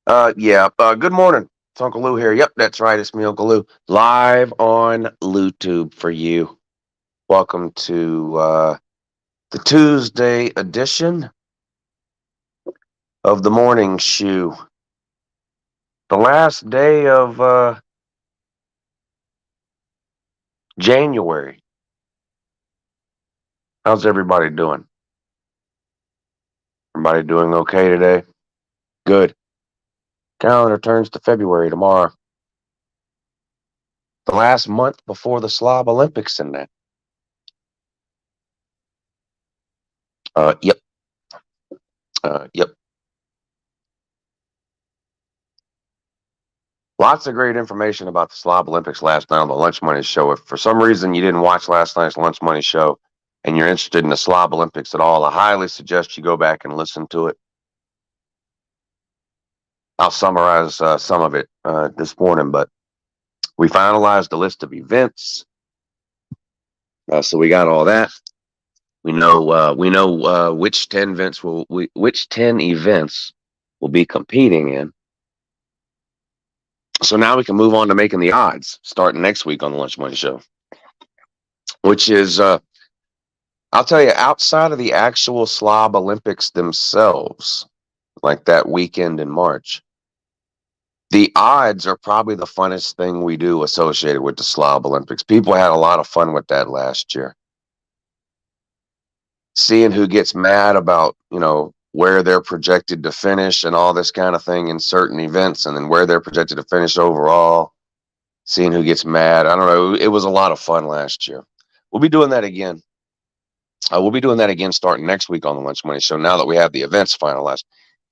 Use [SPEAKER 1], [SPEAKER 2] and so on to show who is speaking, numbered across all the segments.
[SPEAKER 1] Yeah. Good morning. It's Uncle Lou here. Yep, that's right. It's me, Uncle Lou, live on LouTube for you. Welcome to the Tuesday edition of the Morning Shoe. The last day of January. How's everybody doing? Everybody doing okay today? Good. Calendar turns to February tomorrow. The last month before the Slob Olympics and that. Yep. Yep. Lots of great information about the Slob Olympics last night on the Lunch Money Show. If for some reason you didn't watch last night's Lunch Money Show and you're interested in the Slob Olympics at all, I highly suggest you go back and listen to it. I'll summarize some of it this morning, but we finalized the list of events, so we got all that. We know which 10 events will be competing in. So now we can move on to making the odds starting next week on the Lunch Money Show, which is I'll tell you, outside of the actual Slob Olympics themselves, like that weekend in March, the odds are probably the funnest thing we do associated with the Slob Olympics. People had a lot of fun with that last year. Seeing who gets mad about, where they're projected to finish and all this kind of thing in certain events, and then where they're projected to finish overall, seeing who gets mad. I don't know. It was a lot of fun last year. We'll be doing that again. We'll be doing that again starting next week on the Lunch Money Show now that we have the events finalized.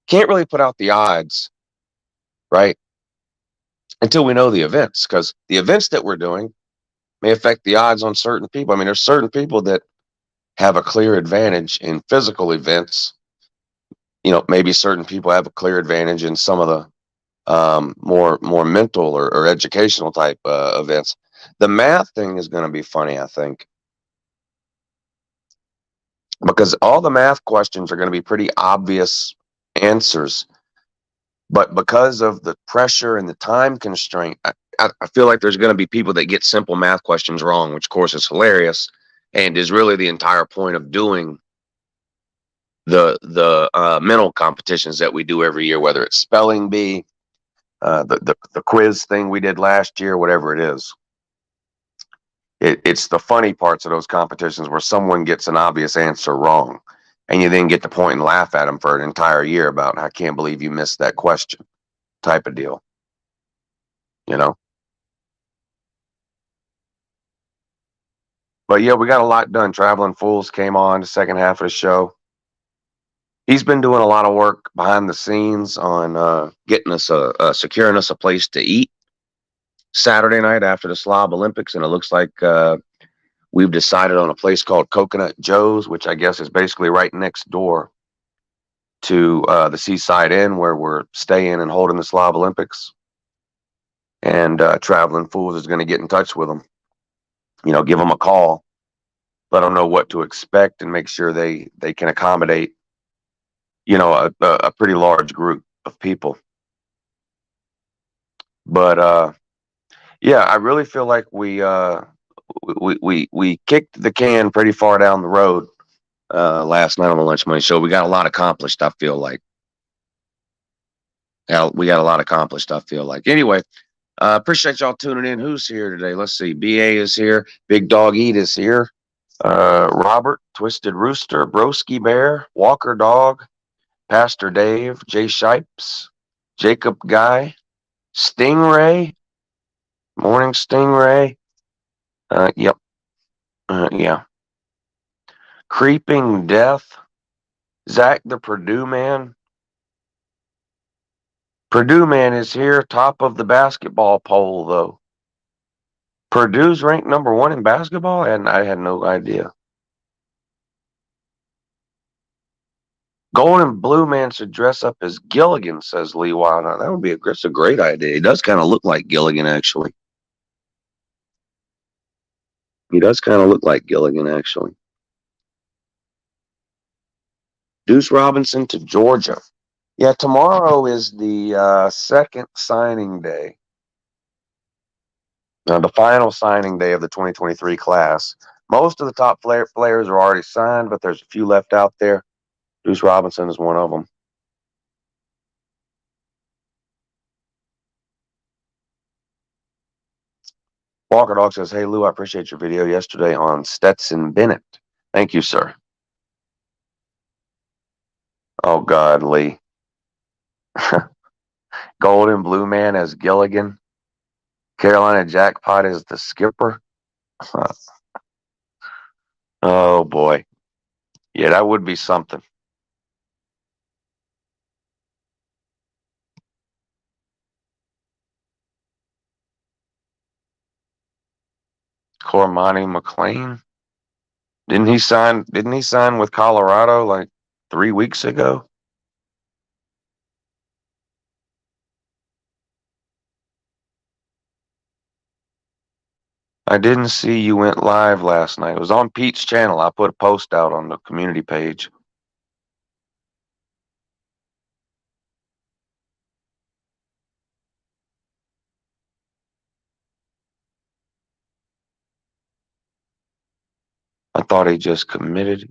[SPEAKER 1] Can't really put out the odds, right, until we know the events, because the events that we're doing may affect the odds on certain people. I mean, there's certain people that have a clear advantage in physical events. Maybe certain people have a clear advantage in some of the more mental or educational type events. The math thing is going to be funny, I think, because all the math questions are going to be pretty obvious answers. But because of the pressure and the time constraint, I feel like there's going to be people that get simple math questions wrong, which of course is hilarious and is really the entire point of doing the mental competitions that we do every year, whether it's spelling bee, the quiz thing we did last year, whatever it is. It's the funny parts of those competitions where someone gets an obvious answer wrong, and you then get to point and laugh at them for an entire year about, I can't believe you missed that question, type of deal. But yeah, we got a lot done. Traveling Fools came on the second half of the show. He's been doing a lot of work behind the scenes on getting us securing us a place to eat Saturday night after the Slob Olympics, and it looks like we've decided on a place called Coconut Joe's, which I guess is basically right next door to the Seaside Inn where we're staying and holding the Slob Olympics. And Traveling Fools is going to get in touch with them, give them a call, let them know what to expect, and make sure they can accommodate, a pretty large group of people. But yeah, I really feel like we kicked the can pretty far down the road last night on the Lunch Money Show. We got a lot accomplished, I feel like. We got a lot accomplished, I feel like. Anyway, appreciate y'all tuning in. Who's here today? Let's see. BA is here. Big Dog Eat is here. Robert, Twisted Rooster, Broski Bear, Walker Dog, Pastor Dave, Jay Shipes, Jacob Guy, Stingray, Morning Stingray. Yep. Yeah. Creeping Death, Zach the Purdue Man. Purdue Man is here, top of the basketball poll, though. Purdue's ranked number 1 in basketball, and I had no idea. Gold and Blue Man should dress up as Gilligan, says Lee Wild. That would be that's a great idea. He does kind of look like Gilligan, actually. He does kind of look like Gilligan, actually. Deuce Robinson to Georgia. Yeah, tomorrow is the second signing day. The final signing day of the 2023 class. Most of the top players are already signed, but there's a few left out there. Deuce Robinson is one of them. Walker Dog says, "Hey Lou, I appreciate your video yesterday on Stetson Bennett. Thank you, sir." Oh God, Lee. Golden Blue Man as Gilligan. Carolina Jackpot is the skipper. Oh boy. Yeah, that would be something. Cormani McLean. Didn't he sign with Colorado like 3 weeks ago? I didn't see you went live last night. It was on Pete's channel. I put a post out on the community page. I thought he just committed.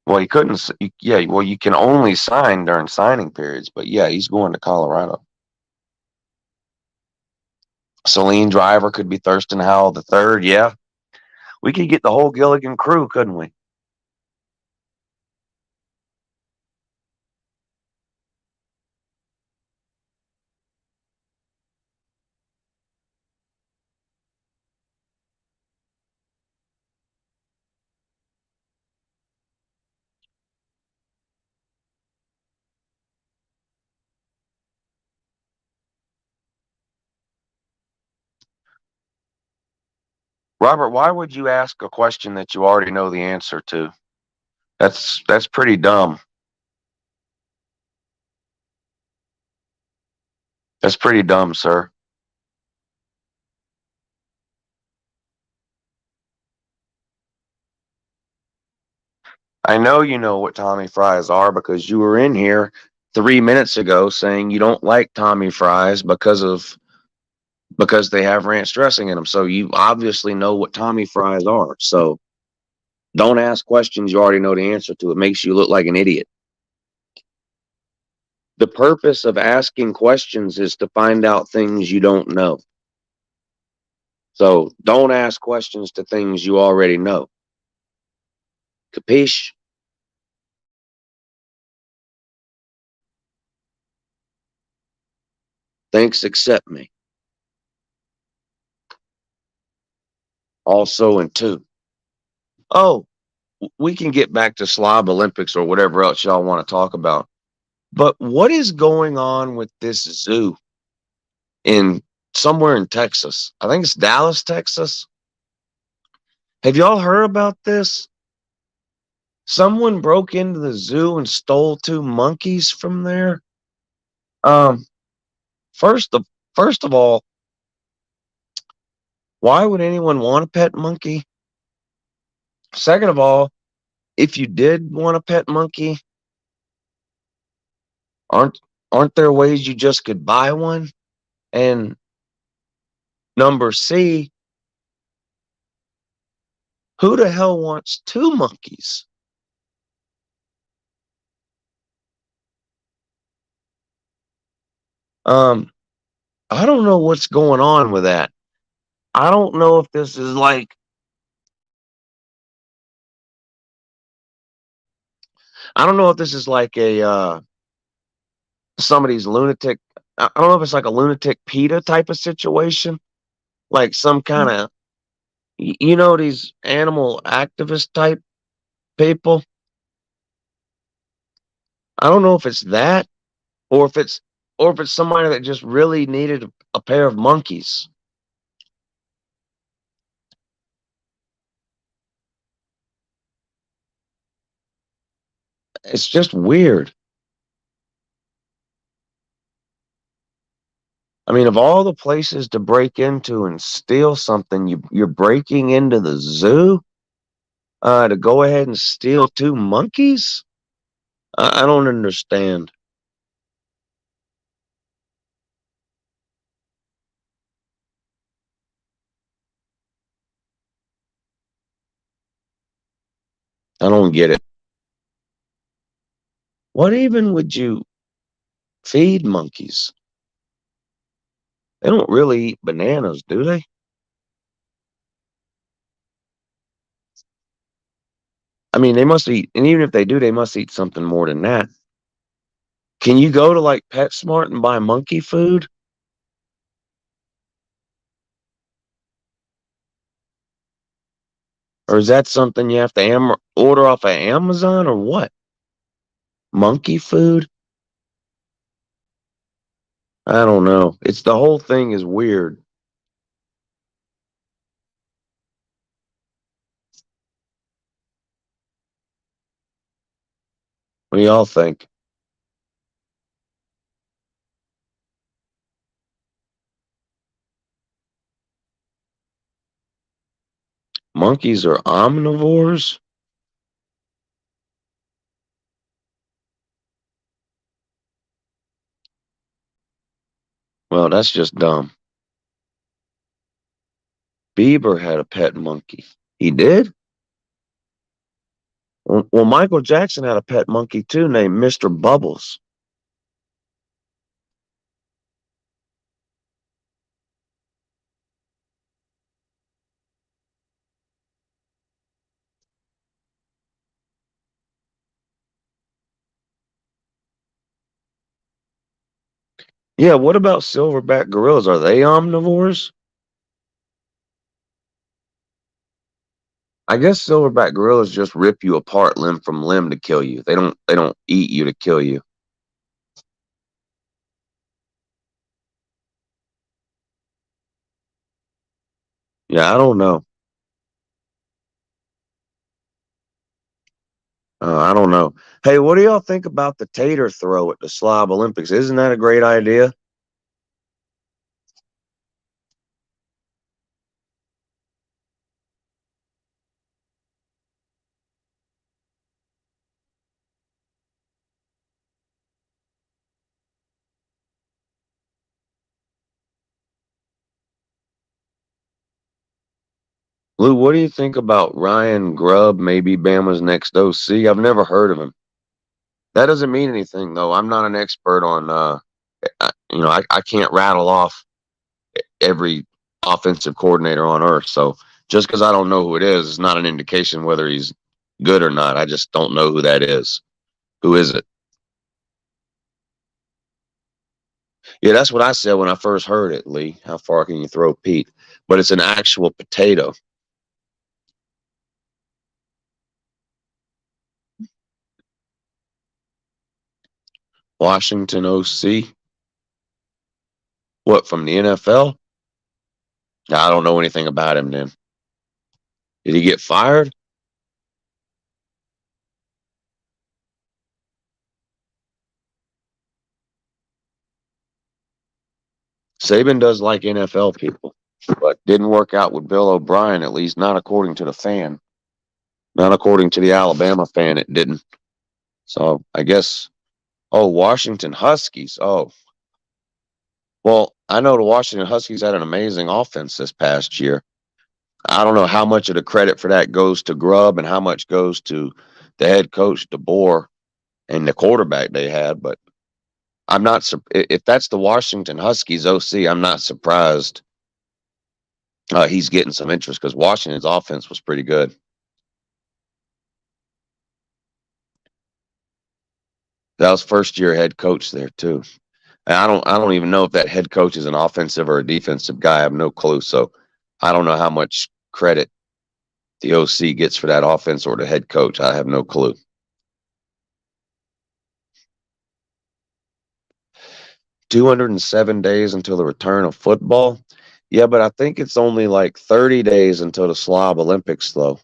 [SPEAKER 1] Well, he couldn't. Yeah, well, you can only sign during signing periods. But yeah, he's going to Colorado. Celine Driver could be Thurston Howell the third. Yeah, we could get the whole Gilligan crew, couldn't we? Robert, why would you ask a question that you already know the answer to? That's pretty dumb. That's pretty dumb, sir. I know you know what Tommy fries are because you were in here 3 minutes ago saying you don't like Tommy fries because they have ranch dressing in them. So you obviously know what Tommy fries are. So don't ask questions you already know the answer to. It makes you look like an idiot. The purpose of asking questions is to find out things you don't know. So don't ask questions to things you already know. Capiche? Thanks, accept me. Also in two. Oh, we can get back to Slob Olympics or whatever else y'all want to talk about. But what is going on with this zoo in somewhere in Texas? I think it's Dallas, Texas. Have y'all heard about this? Someone broke into the zoo and stole two monkeys from there. Um, first of first of all, why would anyone want a pet monkey? Second of all, if you did want a pet monkey, aren't aren't there ways you just could buy one? And number C, who the hell wants two monkeys? Um, I don't know what's going on with that. I don't know if this is like I don't know if this is like a somebody's lunatic. I don't know if it's like a lunatic PETA type of situation, like some kind of you know these animal activist type people. I don't know if it's that or if it's somebody that just really needed a pair of monkeys. It's just weird. I mean, of all the places to break into and steal something, you're breaking into the zoo to go ahead and steal two monkeys? I don't understand. I don't get it. What even would you feed monkeys? They don't really eat bananas, do they? I mean, they must eat, and even if they do, they must eat something more than that. Can you go to like PetSmart and buy monkey food? Or is that something you have to order off of Amazon or what? Monkey food? I don't know. It's the whole thing is weird. What do y'all think? Monkeys are omnivores? Well, that's just dumb. Bieber had a pet monkey. He did? Well, Michael Jackson had a pet monkey too named Mr. Bubbles. Yeah, what about silverback gorillas? Are they omnivores? I guess silverback gorillas just rip you apart limb from limb to kill you. They don't eat you to kill you. Yeah, I don't know. I don't know. Hey, what do y'all think about the tater throw at the Slob Olympics? Isn't that a great idea? Lou, what do you think about Ryan Grubb, maybe Bama's next OC? I've never heard of him. That doesn't mean anything, though. I'm not an expert on, I can't rattle off every offensive coordinator on earth. So just because I don't know who it is not an indication whether he's good or not. I just don't know who that is. Who is it? Yeah, that's what I said when I first heard it, Lee. How far can you throw Pete? But it's an actual potato. Washington OC. What, from the NFL? I don't know anything about him then. Did he get fired? Saban does like NFL people, but didn't work out with Bill O'Brien, at least not according to the fan. Not according to the Alabama fan, it didn't. So I guess, oh, Washington Huskies. Oh, well, I know the Washington Huskies had an amazing offense this past year. I don't know how much of the credit for that goes to Grubb and how much goes to the head coach, DeBoer, and the quarterback they had, but I'm not if that's the Washington Huskies OC. I'm not surprised he's getting some interest because Washington's offense was pretty good. That was first year head coach there too. And I don't even know if that head coach is an offensive or a defensive guy. I have no clue. So I don't know how much credit the OC gets for that offense or the head coach. I have no clue. 207 days until the return of football. Yeah, but I think it's only like 30 days until the Slob Olympics, though.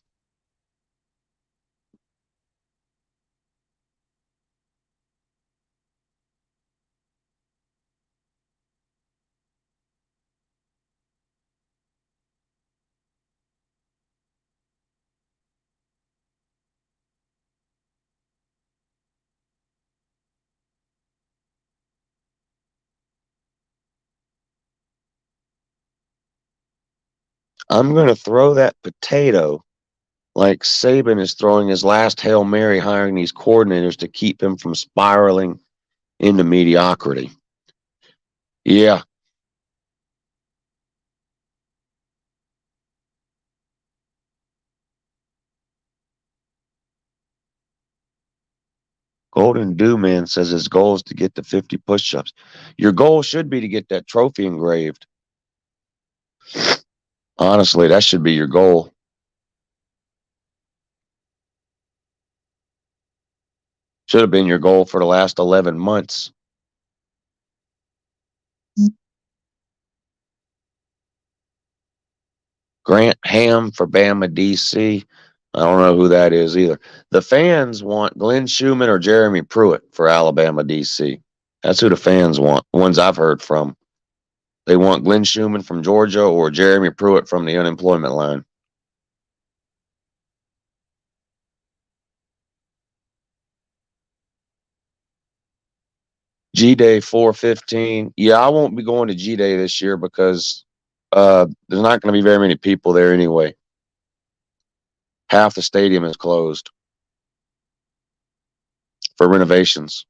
[SPEAKER 1] I'm going to throw that potato Like Saban is throwing his last Hail Mary hiring these coordinators to keep him from spiraling into mediocrity. Yeah. Golden Dew Man says his goal is to get to 50 push-ups. Your goal should be to get that trophy engraved. Honestly, that should be your goal. Should have been your goal for the last 11 months. Grant Ham for Bama, DC. I don't know who that is either. The fans want Glenn Schumann or Jeremy Pruitt for Alabama, DC. That's who the fans want, the ones I've heard from. They want Glenn Schumann from Georgia or Jeremy Pruitt from the unemployment line. G Day 415. Yeah, I won't be going to G Day this year because there's not going to be very many people there anyway. Half the stadium is closed for renovations.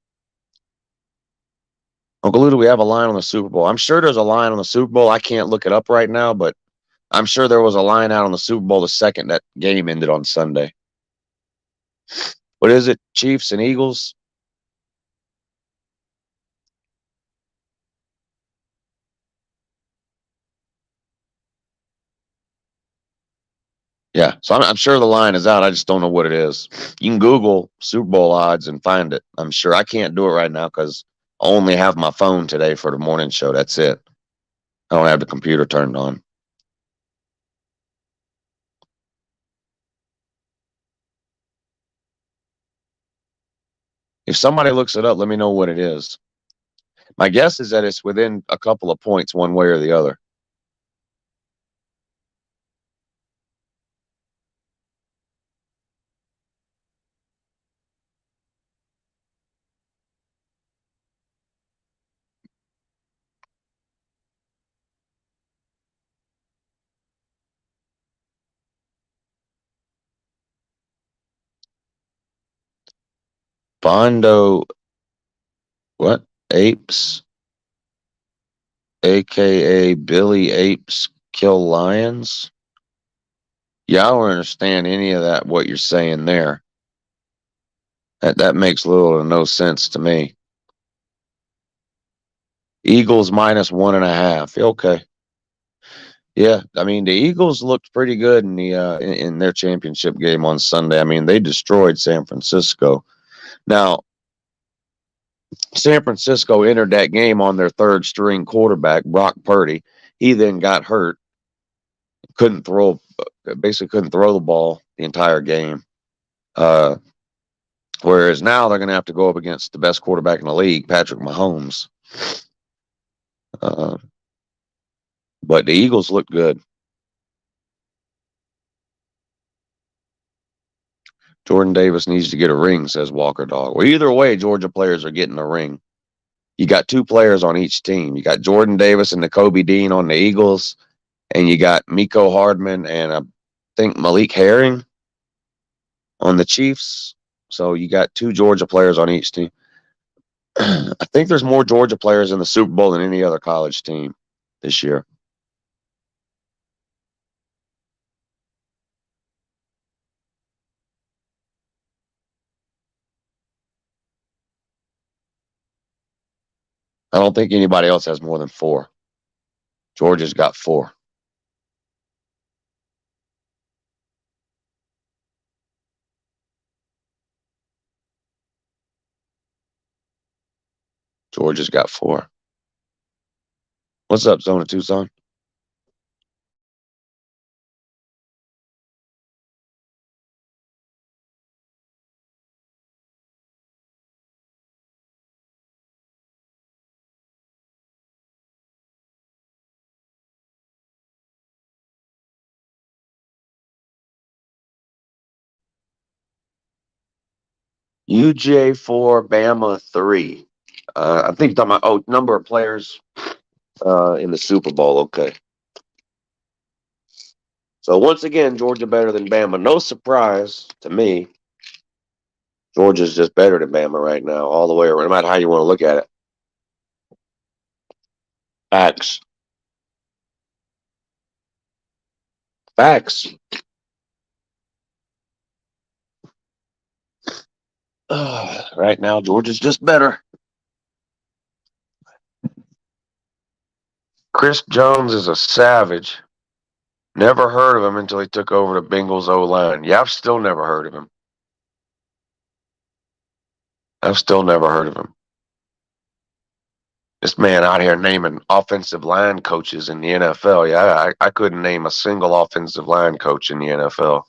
[SPEAKER 1] UncleLou, do we have a line on the Super Bowl? I'm sure there's a line on the Super Bowl. I can't look it up right now, but I'm sure there was a line out on the Super Bowl the second that game ended on Sunday. What is it? Chiefs and Eagles? Yeah, so I'm sure the line is out. I just don't know what it is. You can Google Super Bowl odds and find it. I'm sure I can't do it right now because I only have my phone today for the morning show. That's it. I don't have the computer turned on. If somebody looks it up, let me know what it is. My guess is that it's within a couple of points, one way or the other. Bondo, what? Apes, aka Billy Apes Kill Lions? Yeah, I don't understand any of that, what you're saying there. That makes little or no sense to me. Eagles minus 1.5. Okay. Yeah, I mean the Eagles looked pretty good in the in their championship game on Sunday. I mean they destroyed San Francisco. Now San Francisco entered that game on their third string quarterback Brock Purdy. He then got hurt, couldn't throw, basically couldn't throw the ball the entire game. Uh, Whereas now they're going to have to go up against the best quarterback in the league, Patrick Mahomes. Uh, but the Eagles look good. Jordan Davis needs to get a ring, says Walker Dog. Well, either way, Georgia players are getting a ring. You got two players on each team. You got Jordan Davis and Kobe Dean on the Eagles, and you got Miko Hardman and I think Malik Herring on the Chiefs. So you got two Georgia players on each team. I think there's more Georgia players in the Super Bowl than any other college team this year. I don't think anybody else has more than four. Georgia's got four. Georgia's got four. What's up, Zona Tucson? UJ4, Bama 3. I think you're talking about, number of players in the Super Bowl. Okay. So once again, Georgia better than Bama. No surprise to me. Georgia's just better than Bama right now, all the way around, no matter how you want to look at it. Facts. Facts. Right now, Georgia's just better. Chris Jones is a savage. Never heard of him until he took over the Bengals O-line. Yeah, I've still never heard of him. I've still never heard of him. This man out here naming offensive line coaches in the NFL. Yeah, I couldn't name a single offensive line coach in the NFL.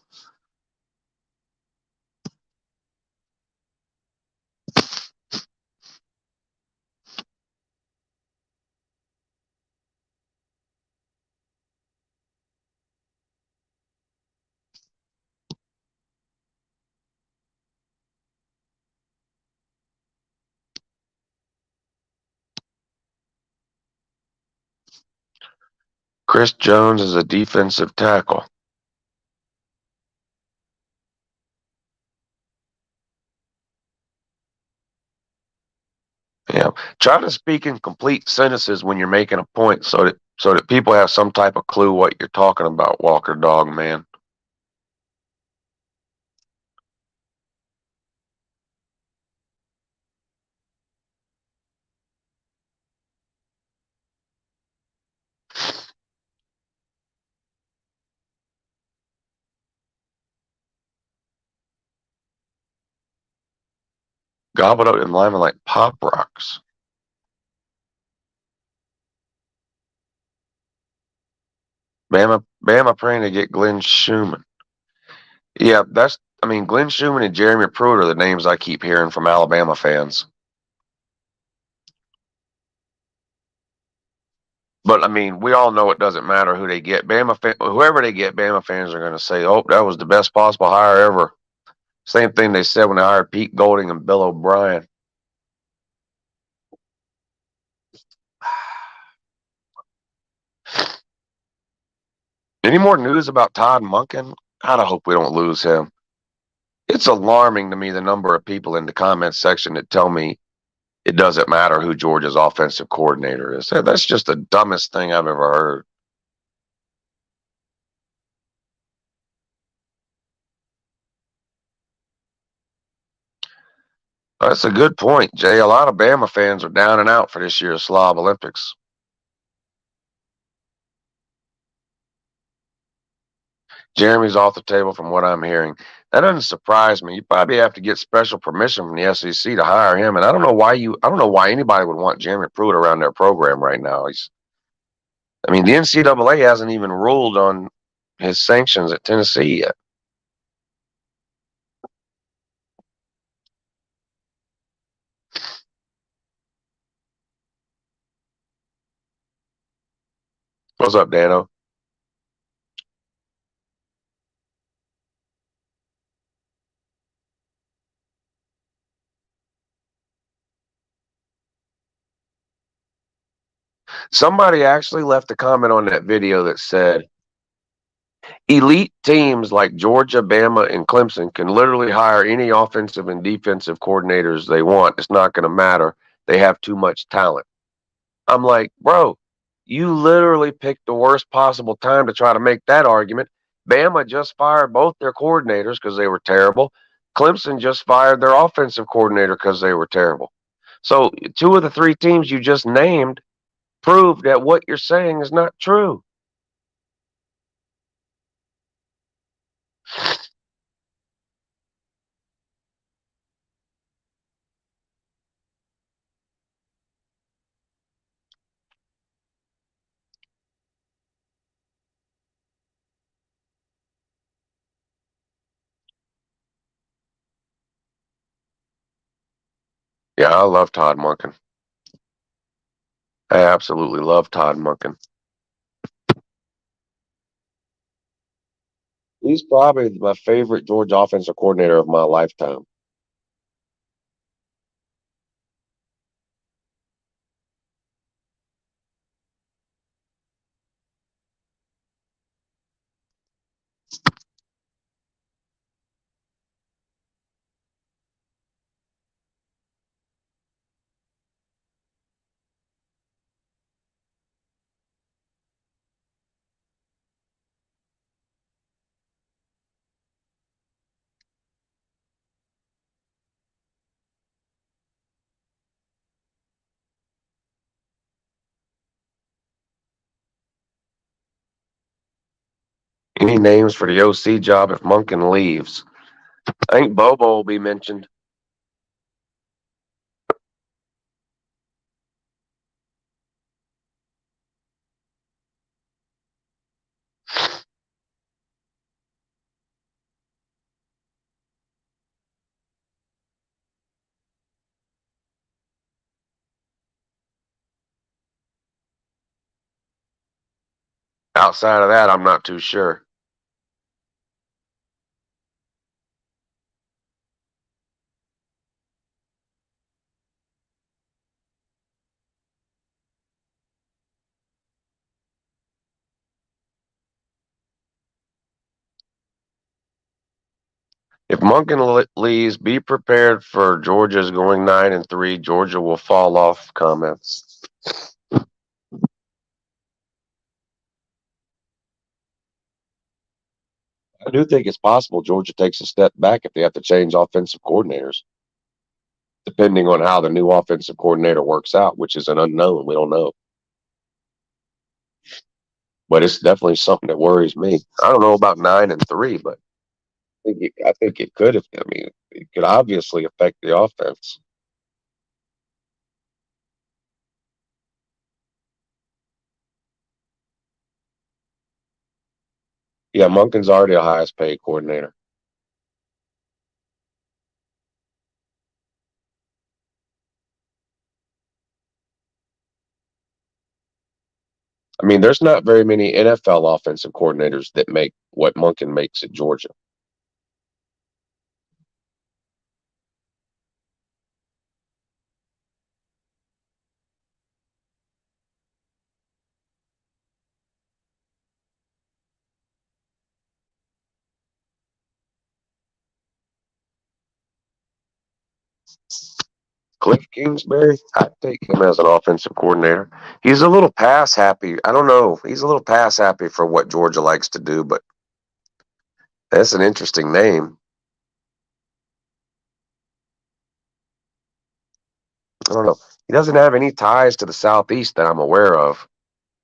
[SPEAKER 1] Chris Jones is a defensive tackle. Yeah. Try to speak in complete sentences when you're making a point so that people have some type of clue what you're talking about, Walker Dog Man. Gobbled up in linemen like pop rocks. Bama praying to get Glenn Schumann. Yeah, Glenn Schumann and Jeremy Pruitt are the names I keep hearing from Alabama fans. But we all know it doesn't matter who they get. Whoever they get, Bama fans are going to say, "Oh, that was the best possible hire ever." Same thing they said when they hired Pete Golding and Bill O'Brien. Any more news about Todd Monken? God, I hope we don't lose him. It's alarming to me the number of people in the comments section that tell me it doesn't matter who Georgia's offensive coordinator is. That's just the dumbest thing I've ever heard. That's a good point, Jay. A lot of Bama fans are down and out for this year's Slob Olympics. Jeremy's off the table from what I'm hearing. That doesn't surprise me. You probably have to get special permission from the SEC to hire him. And I don't know why anybody would want Jeremy Pruitt around their program right now. The NCAA hasn't even ruled on his sanctions at Tennessee yet. What's up, Dano? Somebody actually left a comment on that video that said, elite teams like Georgia, Bama, and Clemson can literally hire any offensive and defensive coordinators they want. It's not going to matter. They have too much talent. I'm like, bro, you literally picked the worst possible time to try to make that argument. Bama just fired both their coordinators because they were terrible. Clemson just fired their offensive coordinator because they were terrible. So two of the three teams you just named prove that what you're saying is not true. Yeah, I love Todd Monken. I absolutely love Todd Monken. He's probably my favorite Georgia offensive coordinator of my lifetime. Any names for the OC job if Monken leaves? I think Bobo will be mentioned. Outside of that, I'm not too sure. If Monken leaves, be prepared for Georgia's going 9-3. Georgia will fall off. Comments. I do think it's possible Georgia takes a step back if they have to change offensive coordinators, depending on how the new offensive coordinator works out, which is an unknown. We don't know. But it's definitely something that worries me. I don't know about 9-3, but I think it could. I mean, it could obviously affect the offense. Yeah, Monken's already the highest paid coordinator. I mean, there's not very many NFL offensive coordinators that make what Monken makes at Georgia. Cliff Kingsbury, I'd take him as an offensive coordinator. He's a little pass happy. I don't know. He's a little pass happy for what Georgia likes to do, but that's an interesting name. I don't know. He doesn't have any ties to the Southeast that I'm aware of.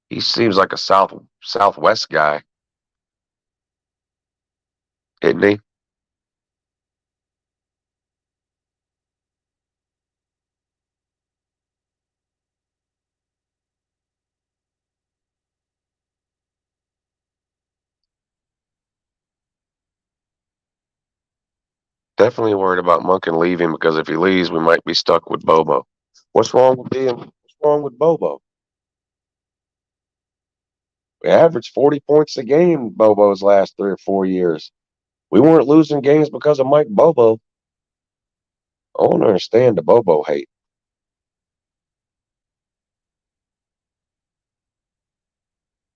[SPEAKER 1] He seems like a Southwest guy, isn't he? Definitely worried about Monken leaving because if he leaves, we might be stuck with Bobo. What's wrong with Bobo? We averaged 40 points a game Bobo's last 3 or 4 years. We weren't losing games because of Mike Bobo. I don't understand the Bobo hate.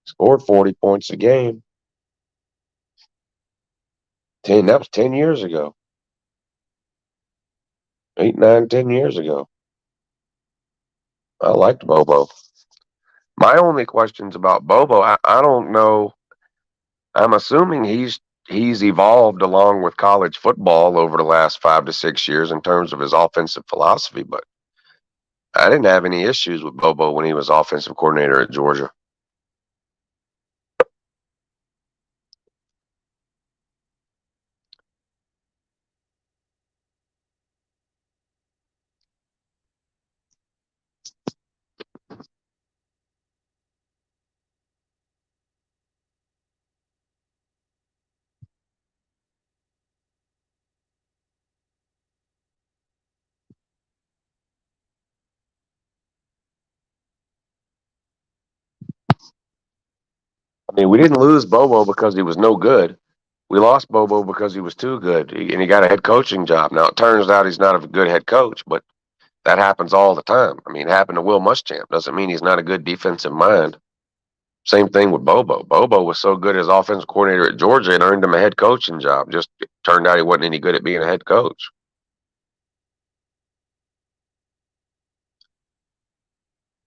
[SPEAKER 1] Scored 40 points a game. That was 10 years ago. 8, 9, 10 years ago. I liked Bobo. My only questions about Bobo, I don't know. I'm assuming he's evolved along with college football over the last 5 to 6 years in terms of his offensive philosophy, but I didn't have any issues with Bobo when he was offensive coordinator at Georgia. I mean, we didn't lose Bobo because he was no good. We lost Bobo because he was too good, and he got a head coaching job. Now, it turns out he's not a good head coach, but that happens all the time. I mean, it happened to Will Muschamp. Doesn't mean he's not a good defensive mind. Same thing with Bobo. Bobo was so good as offensive coordinator at Georgia and earned him a head coaching job. Just it turned out he wasn't any good at being a head coach.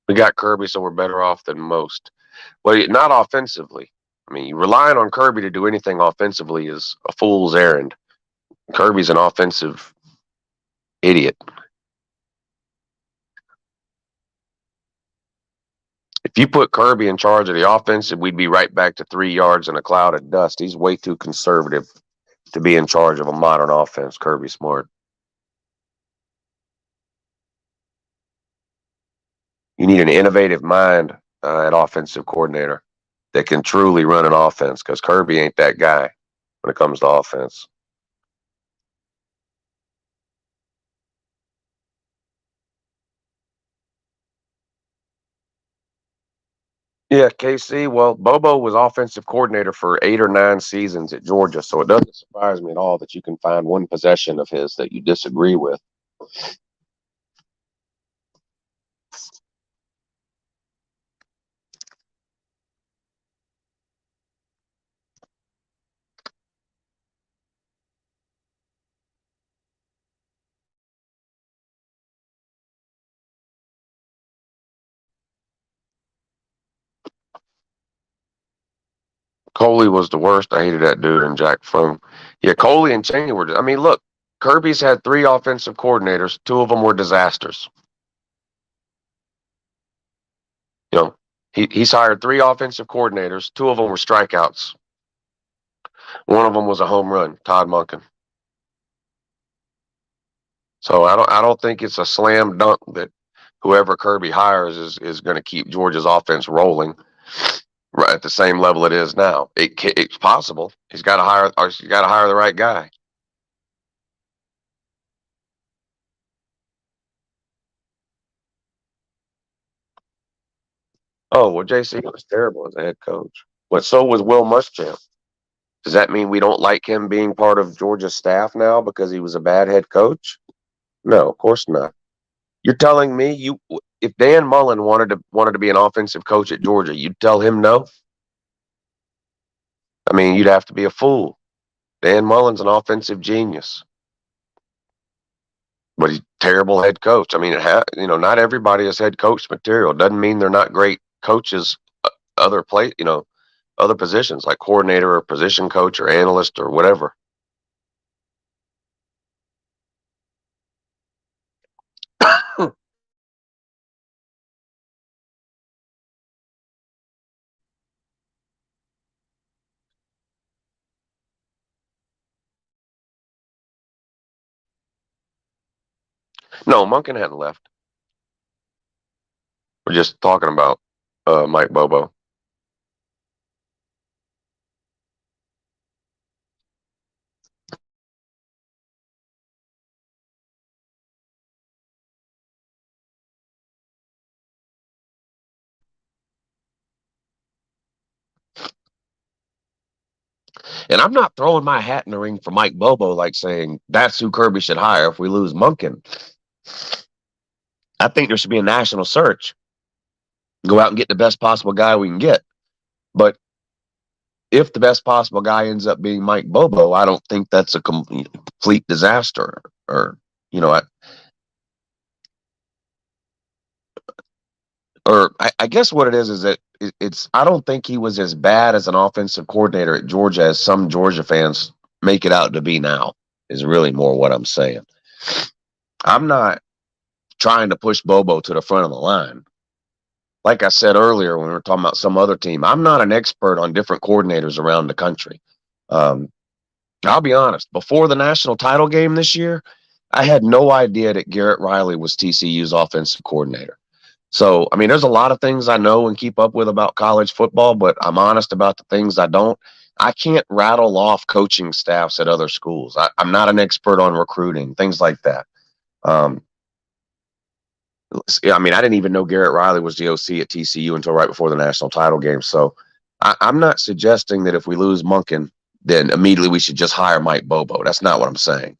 [SPEAKER 1] We got Kirby, so we're better off than most. Well, not offensively. I mean, relying on Kirby to do anything offensively is a fool's errand. Kirby's an offensive idiot. If you put Kirby in charge of the offense, we'd be right back to 3 yards and a cloud of dust. He's way too conservative to be in charge of a modern offense. Kirby Smart. You need an innovative mind at offensive coordinator that can truly run an offense, because Kirby ain't that guy when it comes to offense. Yeah, KC. Well, Bobo was offensive coordinator for 8 or 9 seasons at Georgia, so it doesn't surprise me at all that you can find one possession of his that you disagree with. Coley was the worst. I hated that dude and Jack Fromm. Yeah, Coley and Cheney were. I mean, look, Kirby's had 3 offensive coordinators. 2 of them were disasters. You know, he's hired 3 offensive coordinators. 2 of them were strikeouts. One of them was a home run, Todd Monken. So I don't think it's a slam dunk that whoever Kirby hires is going to keep Georgia's offense rolling right at the same level it is now. It's possible. He's got to hire the right guy. Oh well, JC was terrible as a head coach. But so was Will Muschamp. Does that mean we don't like him being part of Georgia's staff now because he was a bad head coach? No, of course not. You're telling me if Dan Mullen wanted to be an offensive coach at Georgia, you'd tell him no? I mean, you'd have to be a fool. Dan Mullen's an offensive genius, but he's a terrible head coach. I mean, not everybody is head coach material. Doesn't mean they're not great coaches. Other positions like coordinator or position coach or analyst or whatever. No, Monken hadn't left. We're just talking about Mike Bobo. And I'm not throwing my hat in the ring for Mike Bobo, like saying that's who Kirby should hire if we lose Monken. I think there should be a national search. Go out and get the best possible guy we can get. But if the best possible guy ends up being Mike Bobo, I don't think that's a complete disaster. Or, I guess what it is that I don't think he was as bad as an offensive coordinator at Georgia as some Georgia fans make it out to be now, is really more what I'm saying. I'm not trying to push Bobo to the front of the line. Like I said earlier when we were talking about some other team, I'm not an expert on different coordinators around the country. I'll be honest, before the national title game this year, I had no idea that Garrett Riley was TCU's offensive coordinator. So, I mean, there's a lot of things I know and keep up with about college football, but I'm honest about the things I don't. I can't rattle off coaching staffs at other schools. I'm not an expert on recruiting, things like that. I mean, I didn't even know Garrett Riley was the OC at TCU until right before the national title game. So I'm not suggesting that if we lose Monken, then immediately we should just hire Mike Bobo. That's not what I'm saying.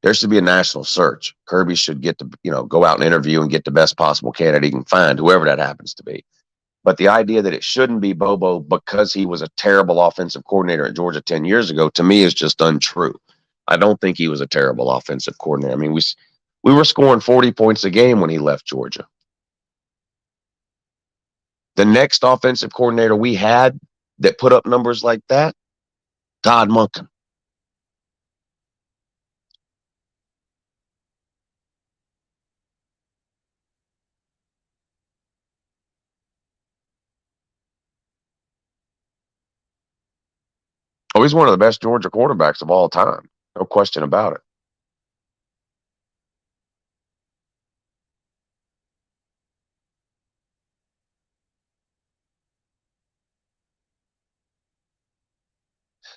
[SPEAKER 1] There should be a national search. Kirby should get to, go out and interview and get the best possible candidate he can find, whoever that happens to be. But the idea that it shouldn't be Bobo because he was a terrible offensive coordinator at Georgia 10 years ago, to me, is just untrue. I don't think he was a terrible offensive coordinator. I mean, we were scoring 40 points a game when he left Georgia. The next offensive coordinator we had that put up numbers like that, Todd Monken. Oh, he's one of the best Georgia quarterbacks of all time. No question about it.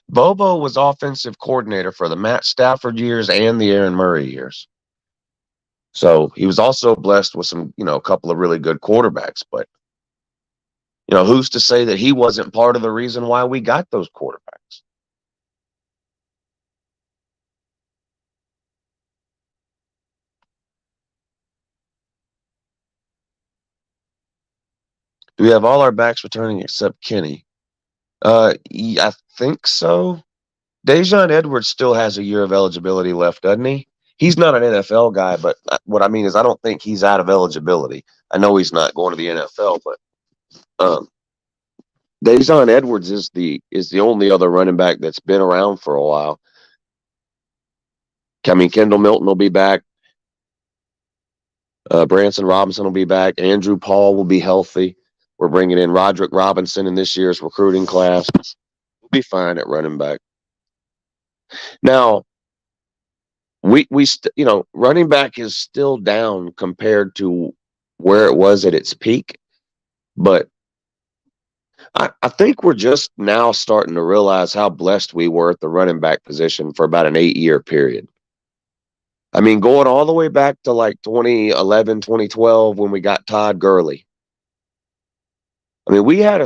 [SPEAKER 1] Bobo was offensive coordinator for the Matt Stafford years and the Aaron Murray years. So he was also blessed with some, a couple of really good quarterbacks. But, who's to say that he wasn't part of the reason why we got those quarterbacks? Do we have all our backs returning except Kenny? I think so. Dejon Edwards still has a year of eligibility left, doesn't he? He's not an NFL guy, but what I mean is I don't think he's out of eligibility. I know he's not going to the NFL, but Dejon Edwards is the only other running back that's been around for a while. I mean, Kendall Milton will be back. Branson Robinson will be back. Andrew Paul will be healthy. We're bringing in Roderick Robinson in this year's recruiting class. We'll be fine at running back. Now, running back is still down compared to where it was at its peak, but I think we're just now starting to realize how blessed we were at the running back position for about an 8-year period. I mean, going all the way back to like 2011, 2012 when we got Todd Gurley. I mean, we had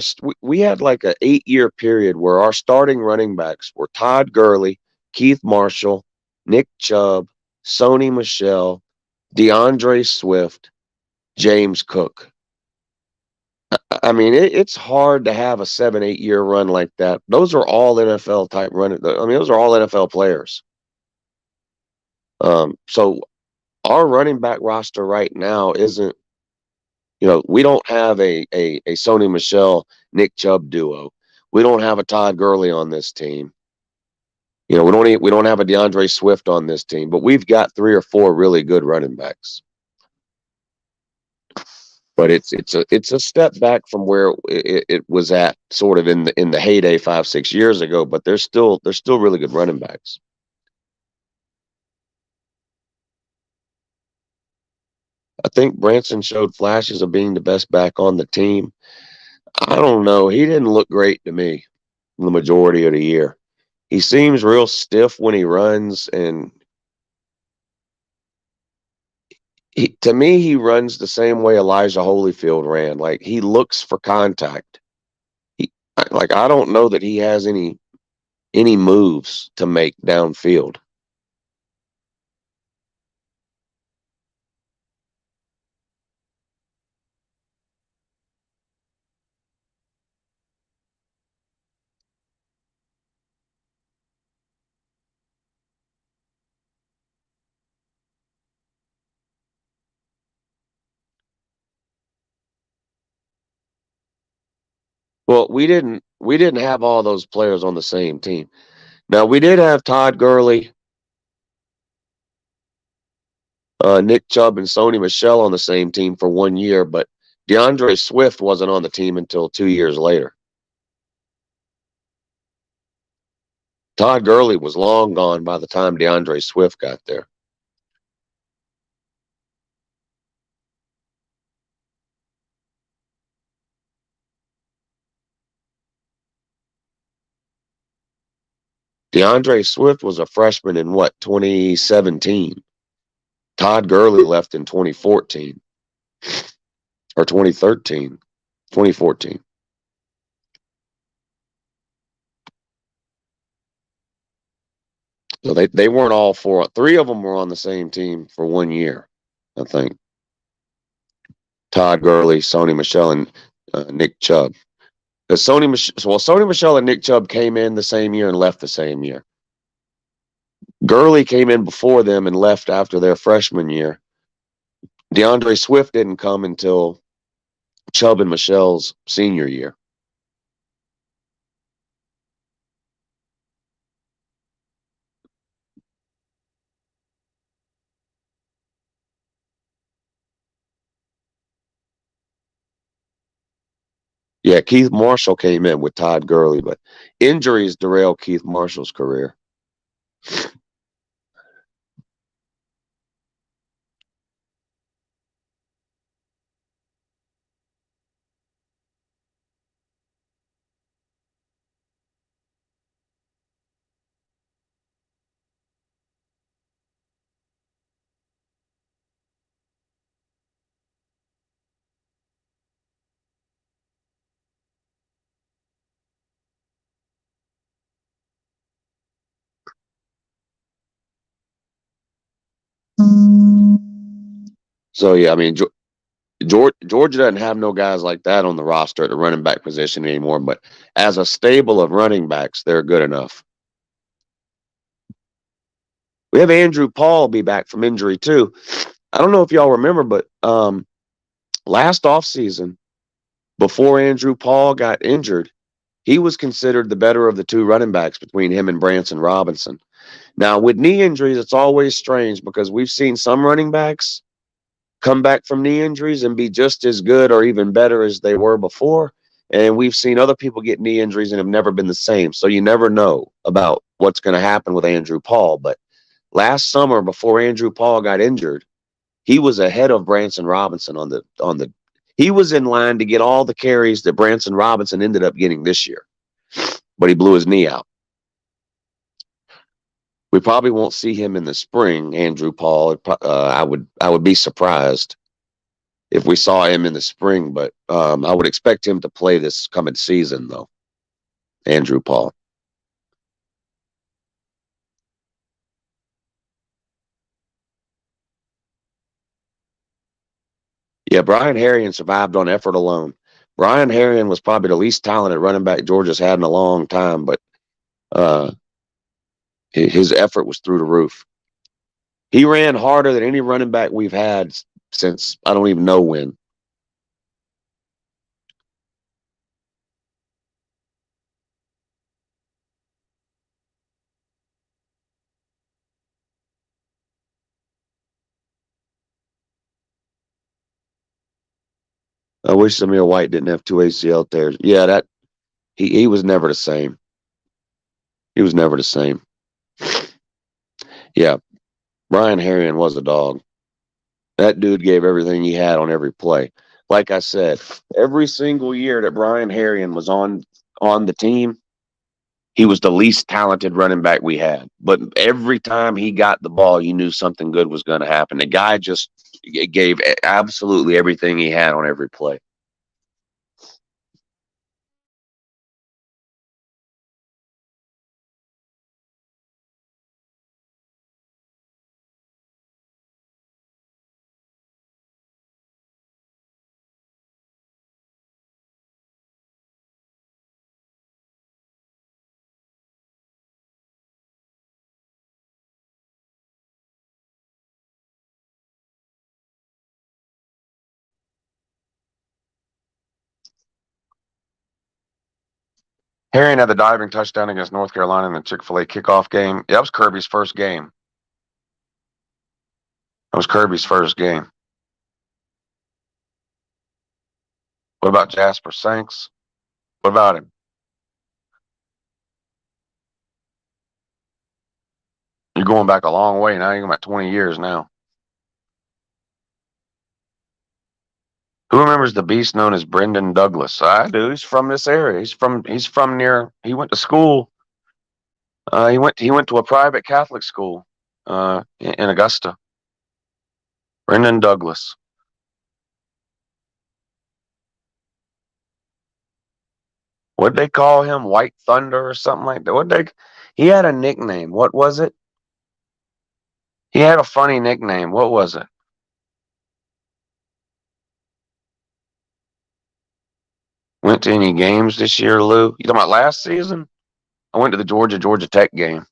[SPEAKER 1] like an 8-year period where our starting running backs were Todd Gurley, Keith Marshall, Nick Chubb, Sony Michel, DeAndre Swift, James Cook. I mean, it's hard to have a 7-8 year run like that. Those are all NFL type running. I mean, those are all NFL players. So our running back roster right now isn't, we don't have a Sony Michel, Nick Chubb duo. We don't have a Todd Gurley on this team. We don't have a DeAndre Swift on this team, but we've got 3 or 4 really good running backs. But it's a step back from where it was at sort of in the heyday 5-6 years ago. But they're still really good running backs. I think Branson showed flashes of being the best back on the team. I don't know. He didn't look great to me the majority of the year. He seems real stiff when he runs, and to me, he runs the same way Elijah Holyfield ran. Like, he looks for contact. I don't know that he has any moves to make downfield. Well, we didn't have all those players on the same team. Now, we did have Todd Gurley, Nick Chubb, and Sony Michel on the same team for 1 year, but DeAndre Swift wasn't on the team until 2 years later. Todd Gurley was long gone by the time DeAndre Swift got there. DeAndre Swift was a freshman in 2017. Todd Gurley left in 2014 or 2013, 2014. So they weren't all 4. 3 of them were on the same team for 1 year, I think. Todd Gurley, Sony Michel, and Nick Chubb. Sony Michel and Nick Chubb came in the same year and left the same year. Gurley came in before them and left after their freshman year. DeAndre Swift didn't come until Chubb and Michel's senior year. Yeah, Keith Marshall came in with Todd Gurley, but injuries derailed Keith Marshall's career. So yeah, I mean, Georgia doesn't have no guys like that on the roster at the running back position anymore. But as a stable of running backs, they're good enough. We have Andrew Paul be back from injury too. I don't know if y'all remember, but last offseason, before Andrew Paul got injured, he was considered the better of the two running backs between him and Branson Robinson. Now, with knee injuries, it's always strange because we've seen some running backs come back from knee injuries and be just as good or even better as they were before. And we've seen other people get knee injuries and have never been the same. So you never know about what's going to happen with Andrew Paul. But last summer, before Andrew Paul got injured, he was ahead of Branson Robinson on the. He was in line to get all the carries that Branson Robinson ended up getting this year, but he blew his knee out. We probably won't see him in the spring, Andrew Paul. I would be surprised if we saw him in the spring, but I would expect him to play this coming season, though. Andrew Paul. Yeah, Brian Harrion survived on effort alone. Brian Harrion was probably the least talented running back Georgia's had in a long time, but uh, his effort was through the roof. He ran harder than any running back we've had since I don't even know when. I wish Samir White didn't have two ACL tears. Yeah, that he was never the same. He was never the same. Yeah, Brian Harrion was a dog. That dude gave everything he had on every play. Like I said, every single year that Brian Harrion was on the team, he was the least talented running back we had. But every time he got the ball, you knew something good was going to happen. The guy just gave absolutely everything he had on every play. Harrion had the diving touchdown against North Carolina in the Chick-fil-A kickoff game. Yeah, that was Kirby's first game. That was Kirby's first game. What about Jasper Sanks? What about him? You're going back a long way now. You're going back 20 years now. Who remembers the beast known as Brendan Douglas? I do. He's from this area. He's from near. He went to school. He went to a private Catholic school in Augusta. Brendan Douglas. What'd they call him? White Thunder or something like that? He had a nickname. What was it? He had a funny nickname. What was it? went to any games this year, Lou? You talking about last season? I went to the Georgia Tech game.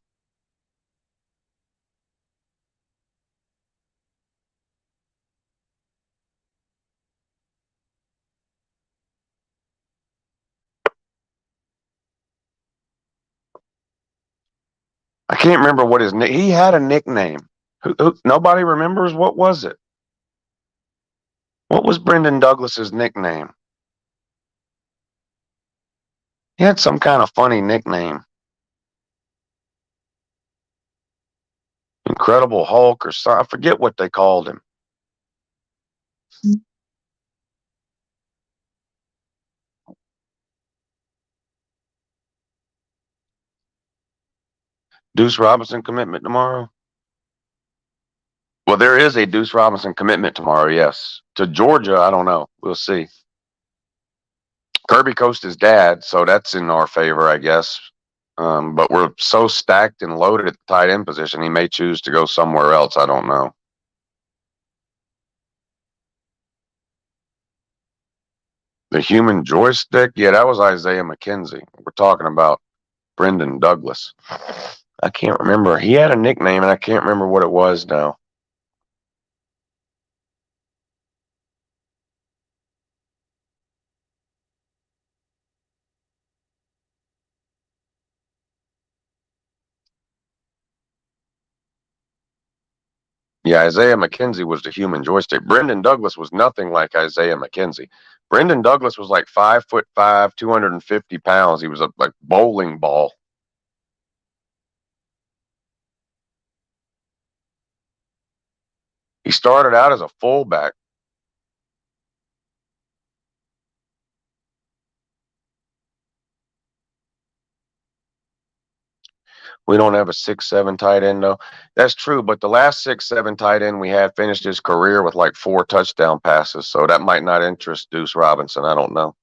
[SPEAKER 1] I can't remember what he had a nickname. Nobody remembers. What was it? What was Brendan Douglas's nickname? He had some kind of funny nickname. Incredible Hulk or something. I forget what they called him. Deuce Robinson commitment tomorrow? Well, there is a Deuce Robinson commitment tomorrow, yes. To Georgia, I don't know. We'll see. Kirby coached his dad, so that's in our favor, I guess. But we're so stacked and loaded at the tight end position, he may choose to go somewhere else. I don't know. The human joystick? Yeah, that was Isaiah McKenzie. We're talking about Brendan Douglas. I can't remember. He had a nickname, and I can't remember what it was now. Yeah, Isaiah McKenzie was the human joystick. Brendan Douglas was nothing like Isaiah McKenzie. Brendan Douglas was like 5'5", 250 pounds. He was a like bowling ball. He started out as a fullback. We don't have a 6'7" tight end though. That's true, but the last 6'7" tight end we had finished his career with like 4 touchdown passes, so that might not interest Deuce Robinson. I don't know.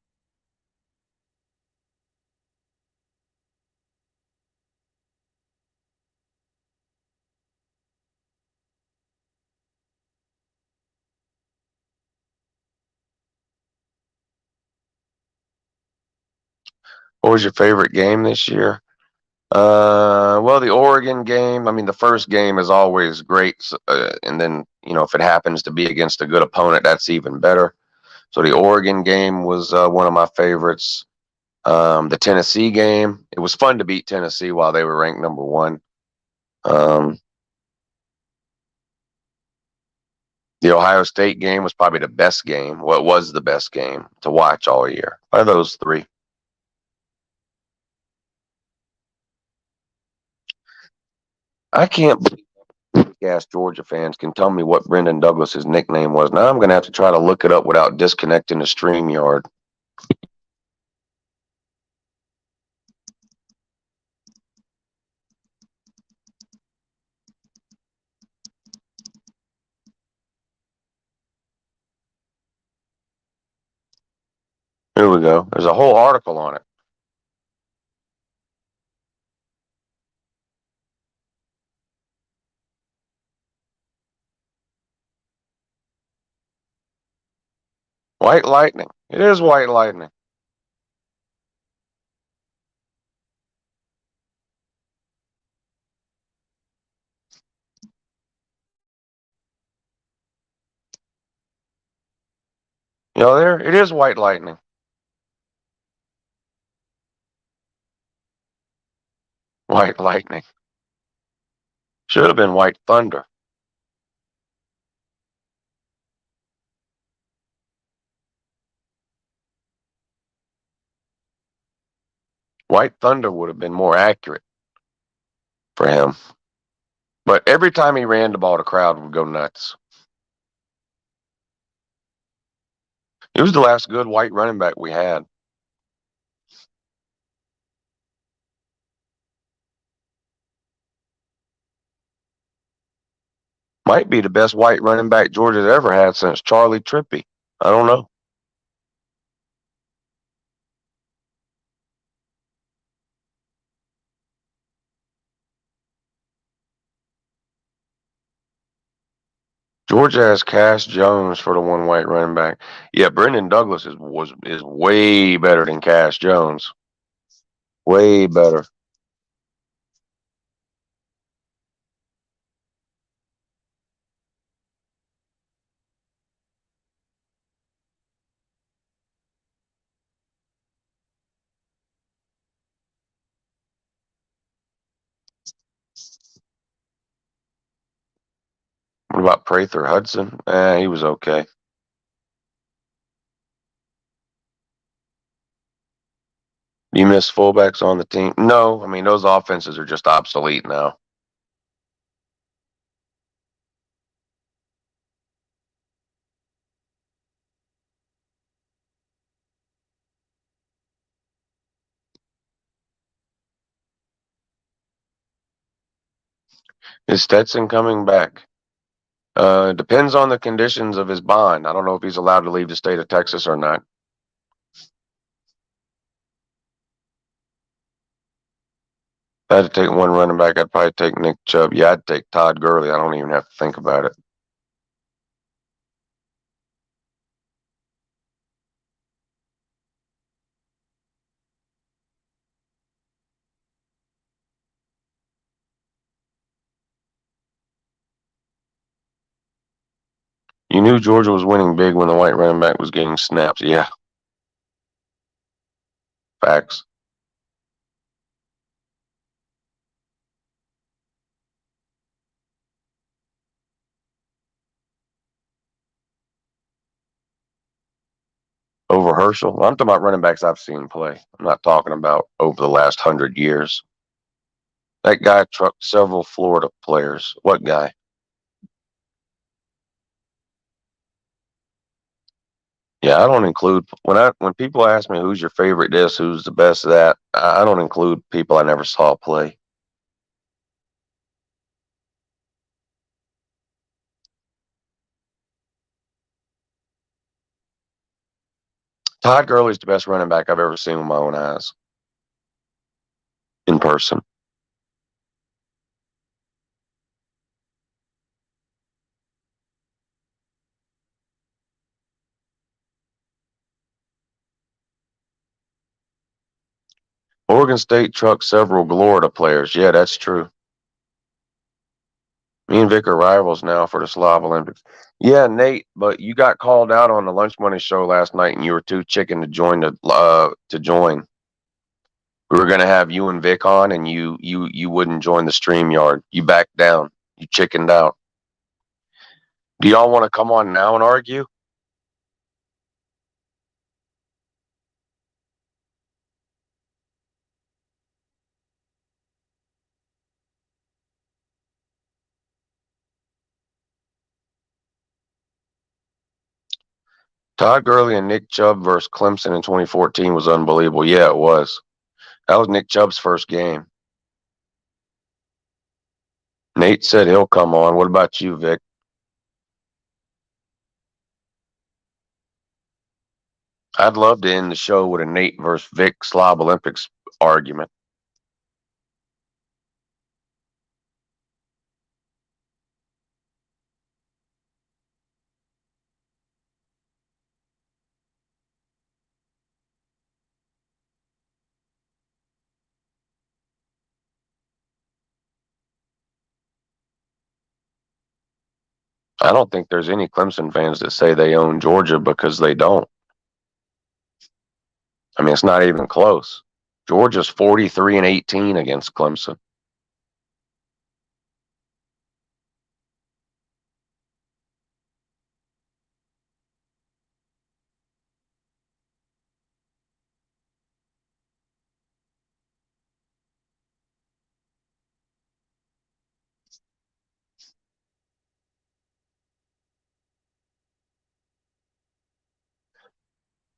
[SPEAKER 1] What was your favorite game this year? Well, the Oregon game. I mean, the first game is always great, and then if it happens to be against a good opponent, that's even better. So the Oregon game was one of my favorites. The Tennessee game. It was fun to beat Tennessee while they were ranked number one. Um, the Ohio State game was probably the best game. Well, it was the best game to watch all year. By those three. I can't believe gas Georgia fans can tell me what Brendan Douglas's nickname was. Now I'm going to have to try to look it up without disconnecting the StreamYard. Here we go. There's a whole article on it. White lightning. It is white lightning. There it is white lightning. White lightning. Should have been white thunder. White thunder would have been more accurate for him. But every time he ran the ball, the crowd would go nuts. He was the last good white running back we had. Might be the best white running back Georgia's ever had since Charlie Trippy. I don't know. Georgia has Cash Jones for the one white running back. Yeah, Brendan Douglas is way better than Cash Jones. Way better. What about Prather Hudson? He was okay. You miss fullbacks on the team? No, I mean those offenses are just obsolete now. Is Stetson coming back? Depends on the conditions of his bond. I don't know if he's allowed to leave the state of Texas or not. If I had to take one running back, I'd probably take Nick Chubb. Yeah, I'd take Todd Gurley. I don't even have to think about it. You knew Georgia was winning big when the white running back was getting snaps. Yeah, facts. Over Herschel. I'm talking about running backs I've seen play. I'm not talking about over the last 100 years. That guy trucked several Florida players. What guy? Yeah, I don't include when people ask me who's your favorite this, who's the best of that. I don't include people I never saw play. Todd Gurley's the best running back I've ever seen with my own eyes in person. Oregon State trucked several Florida players. Yeah, that's true. Me and Vic are rivals now for the Slob Olympics. Yeah, Nate, but you got called out on the Lunch Money show last night, and you were too chicken to join to join. We were gonna have you and Vic on, and you wouldn't join the stream yard. You backed down. You chickened out. Do y'all want to come on now and argue? Todd Gurley and Nick Chubb versus Clemson in 2014 was unbelievable. Yeah, it was. That was Nick Chubb's first game. Nate said he'll come on. What about you, Vic? I'd love to end the show with a Nate versus Vic Slob Olympics argument. I don't think there's any Clemson fans that say they own Georgia because they don't. I mean, it's not even close. Georgia's 43-18 against Clemson.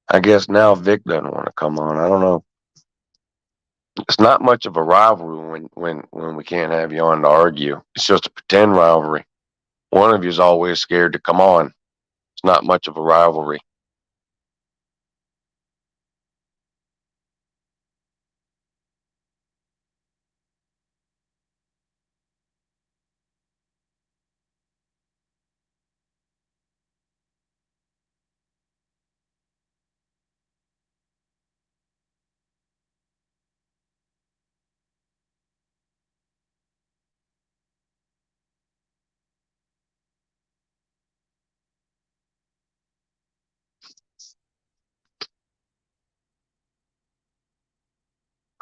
[SPEAKER 1] I guess now Vic doesn't want to come on. I don't know. It's not much of a rivalry when we can't have you on to argue. It's just a pretend rivalry. One of you's always scared to come on. It's not much of a rivalry.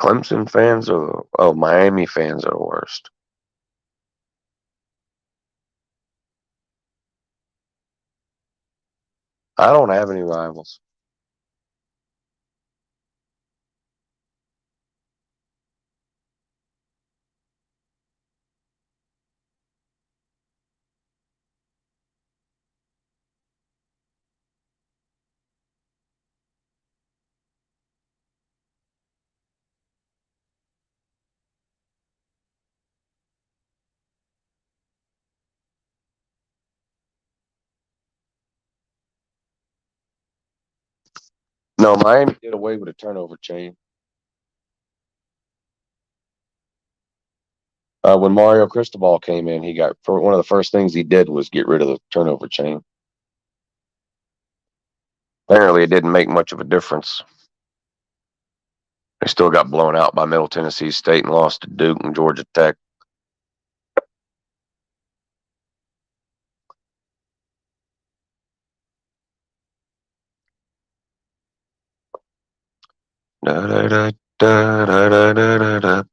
[SPEAKER 1] Clemson fans are Miami fans are the worst. I don't have any rivals. No, Miami did away with a turnover chain. When Mario Cristobal came in, he got for one of the first things he did was get rid of the turnover chain. Apparently, it didn't make much of a difference. They still got blown out by Middle Tennessee State and lost to Duke and Georgia Tech. Da, da, da, da, da, da, da, da.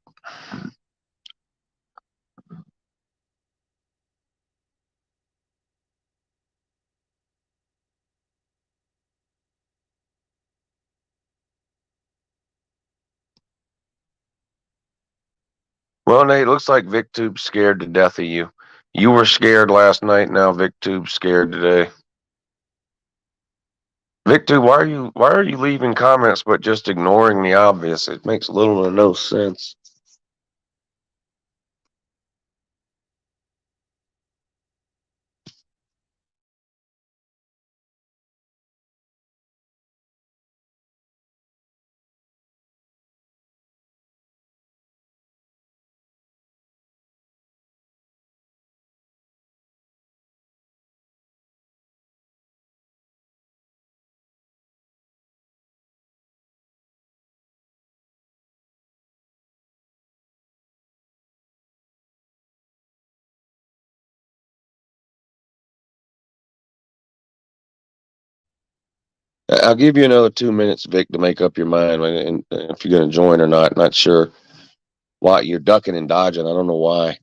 [SPEAKER 1] Well, Nate, looks like VicTube's scared to death of you. You were scared last night. Now VicTube's scared today. VicTube, why are you leaving comments but just ignoring the obvious? It makes little to no sense. I'll give you another 2 minutes, Vic, to make up your mind and if you're going to join or not. Not sure why you're ducking and dodging. I don't know why.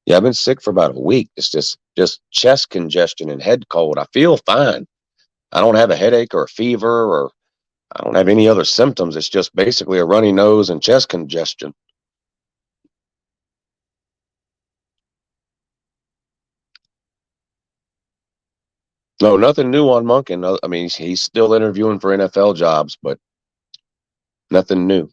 [SPEAKER 1] Yeah, I've been sick for about a week. It's just chest congestion and head cold. I feel fine. I don't have a headache or a fever or I don't have any other symptoms. It's just basically a runny nose and chest congestion. No, nothing new on Monken. I mean, he's still interviewing for NFL jobs, but nothing new.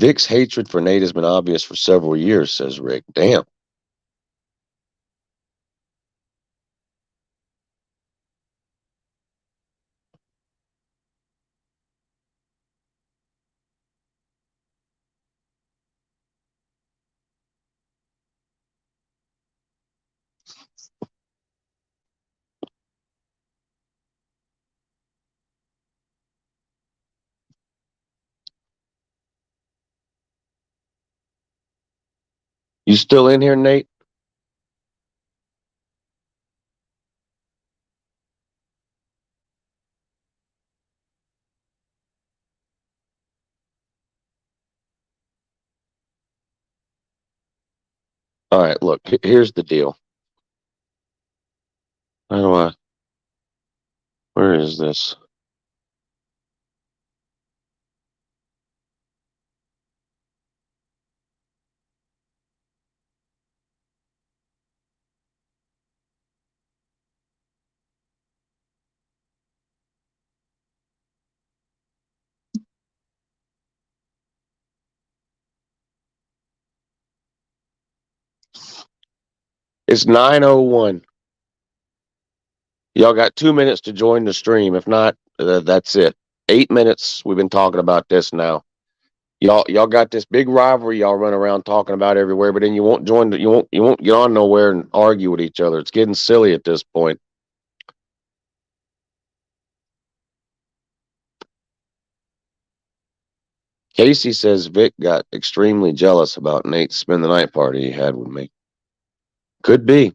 [SPEAKER 1] Vic's hatred for Nate has been obvious for several years, says Rick. Damn. You still in here, Nate? All right, look, here's the deal. How do I, where is this? It's 9:01. Y'all got 2 minutes to join the stream. If not, that's it. 8 minutes. We've been talking about this now. Y'all got this big rivalry y'all run around talking about everywhere, but then you won't join. You won't get on nowhere and argue with each other. It's getting silly at this point. Casey says Vic got extremely jealous about Nate's spend the night party he had with me. Could be.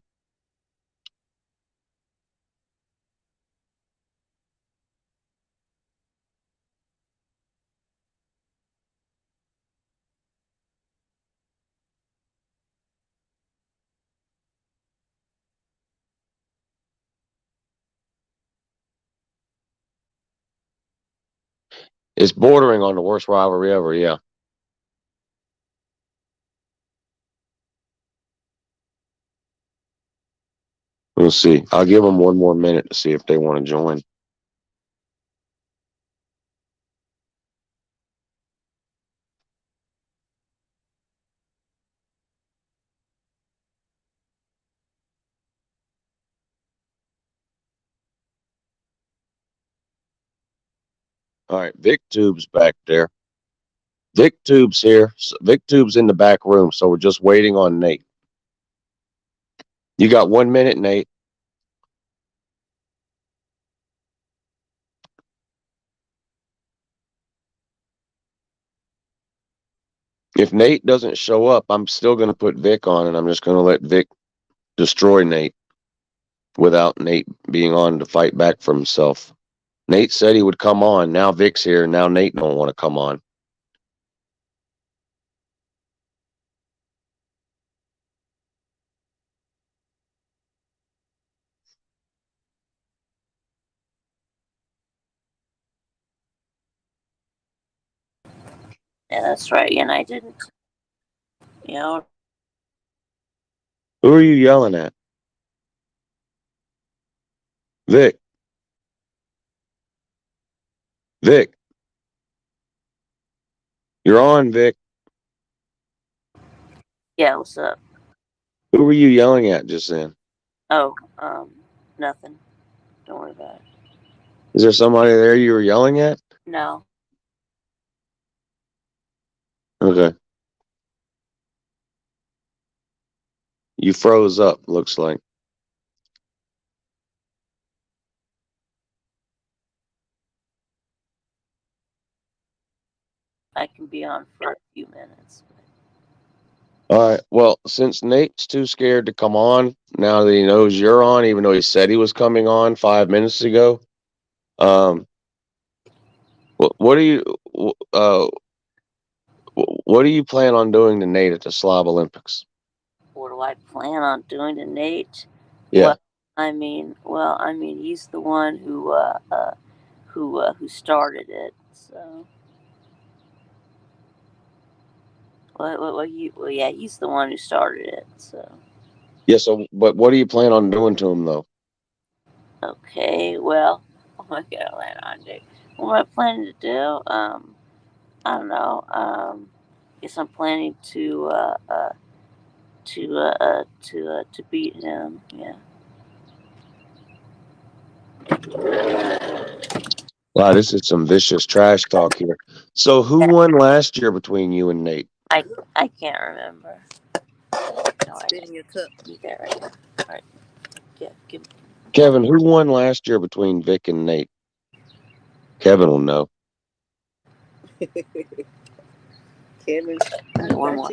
[SPEAKER 1] It's bordering on the worst rivalry ever, yeah. We'll see. I'll give them one more minute to see if they want to join. All right, VicTube's back there. VicTube's here. VicTube's in the back room, so we're just waiting on Nate. You got 1 minute, Nate. If Nate doesn't show up, I'm still going to put Vic on, and I'm just going to let Vic destroy Nate without Nate being on to fight back for himself. Nate said he would come on. Now Vic's here. Now Nate don't want to come on.
[SPEAKER 2] Yeah, that's right. And I didn't, you know.
[SPEAKER 1] Who are you yelling at? Vic. Vic. You're on, Vic.
[SPEAKER 2] Yeah, what's up?
[SPEAKER 1] Who were you yelling at just then?
[SPEAKER 2] Oh, nothing. Don't worry about it.
[SPEAKER 1] Is there somebody there you were yelling at?
[SPEAKER 2] No.
[SPEAKER 1] Okay. You froze up, looks like.
[SPEAKER 2] I can be on for a few minutes.
[SPEAKER 1] All right. Well, since Nate's too scared to come on, now that he knows you're on, even though he said he was coming on 5 minutes ago, what do you what do you plan on doing to Nate at the Slob Olympics?
[SPEAKER 2] What do I plan on doing to Nate?
[SPEAKER 1] Yeah.
[SPEAKER 2] Well, I mean, he's the one who started it. So, yeah, he's the one who started it. So.
[SPEAKER 1] Yeah. So, but what do you plan on doing to him, though?
[SPEAKER 2] Okay. Well, what am I gonna plan on doing? What am I planning to do? I don't know. Guess I'm planning to beat him. Yeah.
[SPEAKER 1] Wow, this is some vicious trash talk here. So, who won last year between you and Nate?
[SPEAKER 2] I can't remember. No,
[SPEAKER 3] Spit in your cup.
[SPEAKER 2] Eat that right now. All right. Yeah. Give.
[SPEAKER 1] Kevin, who won last year between Vic and Nate? Kevin will know.
[SPEAKER 3] Kevin,
[SPEAKER 2] One more.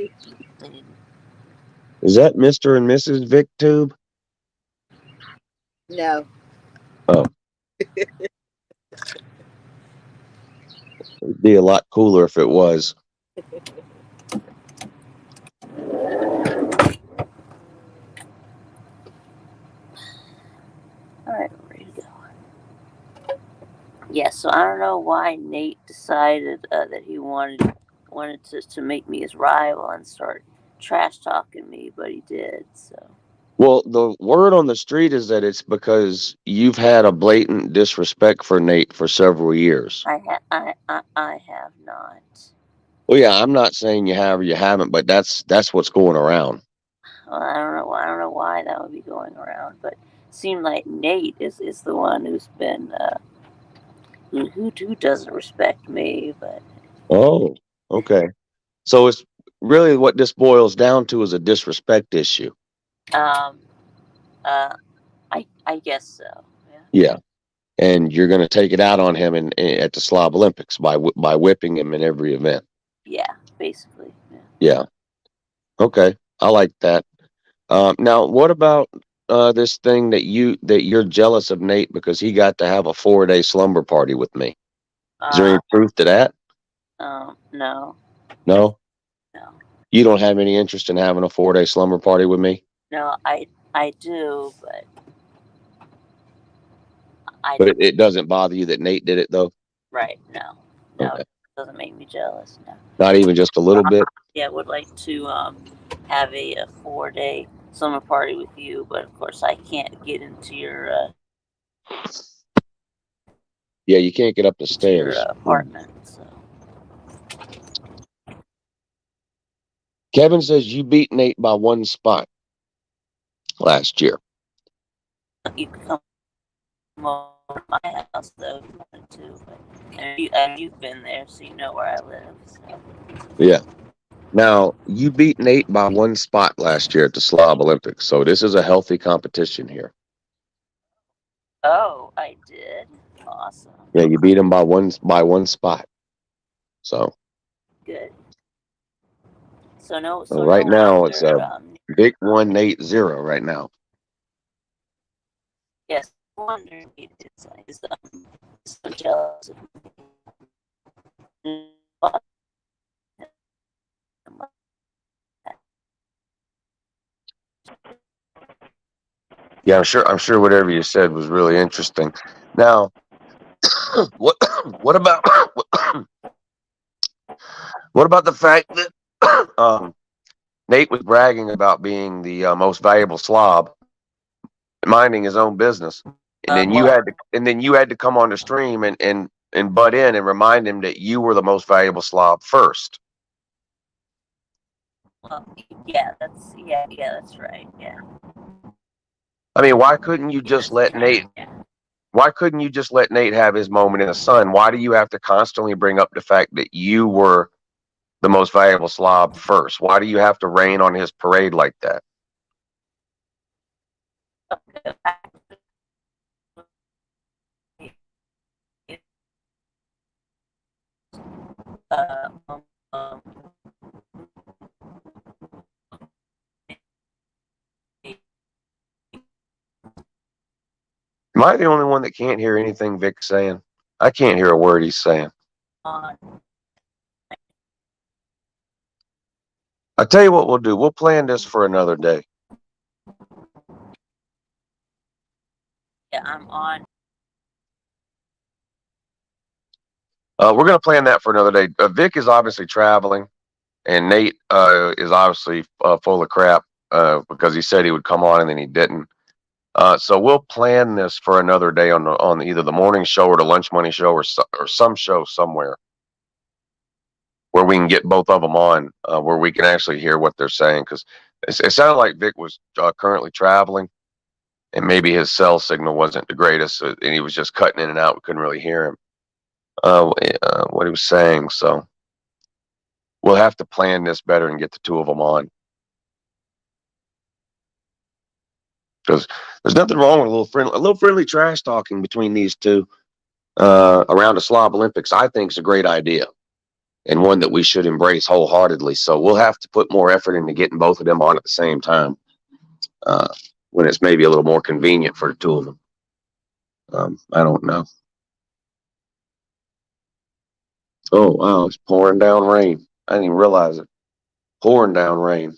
[SPEAKER 1] Is that Mr. and Mrs. VicTube?
[SPEAKER 3] no.
[SPEAKER 1] Oh. It'd be a lot cooler if it was.
[SPEAKER 2] All right, ready to go. Yeah, so I don't know why Nate decided that he wanted to make me his rival and start trash talking me, but he did. So.
[SPEAKER 1] Well, the word on the street is that it's because you've had a blatant disrespect for Nate for several years.
[SPEAKER 2] I have not.
[SPEAKER 1] Well, yeah, I'm not saying you have or you haven't, but that's what's going around.
[SPEAKER 2] Well, I don't know why that would be going around, but it seemed like Nate is the one who's been who doesn't respect me, but.
[SPEAKER 1] Oh, okay. So it's really what this boils down to is a disrespect issue.
[SPEAKER 2] I guess so. Yeah.
[SPEAKER 1] Yeah, and you're going to take it out on him at the Slob Olympics by whipping him in every event.
[SPEAKER 2] Yeah, basically. Yeah.
[SPEAKER 1] Yeah. Okay, I like that. Now, what about this thing that you're jealous of Nate because he got to have a 4-day slumber party with me? Is there any truth to that?
[SPEAKER 2] No.
[SPEAKER 1] No?
[SPEAKER 2] No.
[SPEAKER 1] You don't have any interest in having a 4-day slumber party with me?
[SPEAKER 2] No, I do, but
[SPEAKER 1] But it doesn't bother you that Nate did it, though?
[SPEAKER 2] Right, no.
[SPEAKER 1] Okay.
[SPEAKER 2] It doesn't make me jealous, no.
[SPEAKER 1] Not even just a little bit?
[SPEAKER 2] Yeah, I would like to have a 4-day summer party with you, but of course I can't get into your
[SPEAKER 1] Yeah, you can't get up the stairs.
[SPEAKER 2] apartment. So.
[SPEAKER 1] Kevin says you beat Nate by 1 spot last year.
[SPEAKER 2] You can come over to my house though if you wanted to. But you've been there, so you know where I live. So.
[SPEAKER 1] Yeah. Now, you beat Nate by 1 spot last year at the Slob Olympics, so this is a healthy competition here.
[SPEAKER 2] Oh, I did. Awesome.
[SPEAKER 1] Yeah, you beat him by one spot. So
[SPEAKER 2] good. So no.
[SPEAKER 1] So right now it's Vic 1, Nate 0 right now.
[SPEAKER 2] Yes, I wonder if he's so jealous of me.
[SPEAKER 1] Yeah, I'm sure whatever you said was really interesting. Now, what about what about the fact that Nate was bragging about being the most valuable slob, minding his own business, and then you had to come on the stream and butt in and remind him that you were the most valuable slob first.
[SPEAKER 2] Well, yeah, that's right. Yeah.
[SPEAKER 1] I mean, why couldn't you just let Nate? Why couldn't you just let Nate have his moment in the sun? Why do you have to constantly bring up the fact that you were the most valuable slob first? Why do you have to rain on his parade like that? Am I the only one that can't hear anything Vic's saying? I can't hear a word he's saying. I tell you what we'll do. We'll plan this for another day.
[SPEAKER 2] Yeah, I'm on.
[SPEAKER 1] We're going to plan that for another day. Vic is obviously traveling, and Nate is obviously full of crap because he said he would come on and then he didn't. So we'll plan this for another day on either the morning show or the lunch money show or some show somewhere where we can get both of them on, where we can actually hear what they're saying, because it sounded like Vic was currently traveling, and maybe his cell signal wasn't the greatest, and he was just cutting in and out. We couldn't really hear him what he was saying. So we'll have to plan this better and get the two of them on, because there's nothing wrong with a little friendly trash talking between these two around the Slob Olympics. I think is a great idea, and one that we should embrace wholeheartedly. So we'll have to put more effort into getting both of them on at the same time when it's maybe a little more convenient for the two of them. I don't know. Oh, wow, it's pouring down rain. I didn't even realize it. Pouring down rain.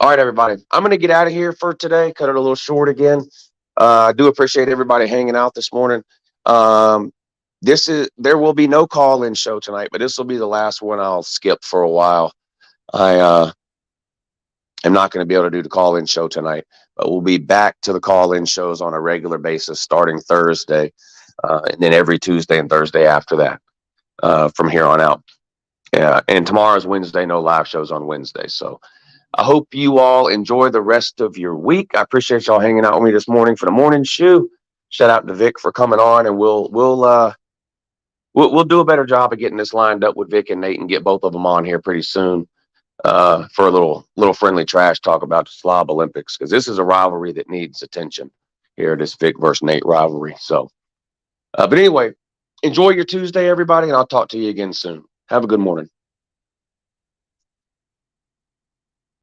[SPEAKER 1] All right, everybody. I'm going to get out of here for today. Cut it a little short again. I do appreciate everybody hanging out this morning. There will be no call-in show tonight, but this will be the last one I'll skip for a while. I am not going to be able to do the call-in show tonight, but we'll be back to the call-in shows on a regular basis starting Thursday, and then every Tuesday and Thursday after that from here on out. And tomorrow's Wednesday, no live shows on Wednesday. So I hope you all enjoy the rest of your week. I appreciate y'all hanging out with me this morning for the morning shoe. Shout out to Vic for coming on, and we'll do a better job of getting this lined up with Vic and Nate and get both of them on here pretty soon for a little friendly trash talk about the Slob Olympics, because this is a rivalry that needs attention here, this Vic versus Nate rivalry. So, but anyway, enjoy your Tuesday, everybody, and I'll talk to you again soon. Have a good morning.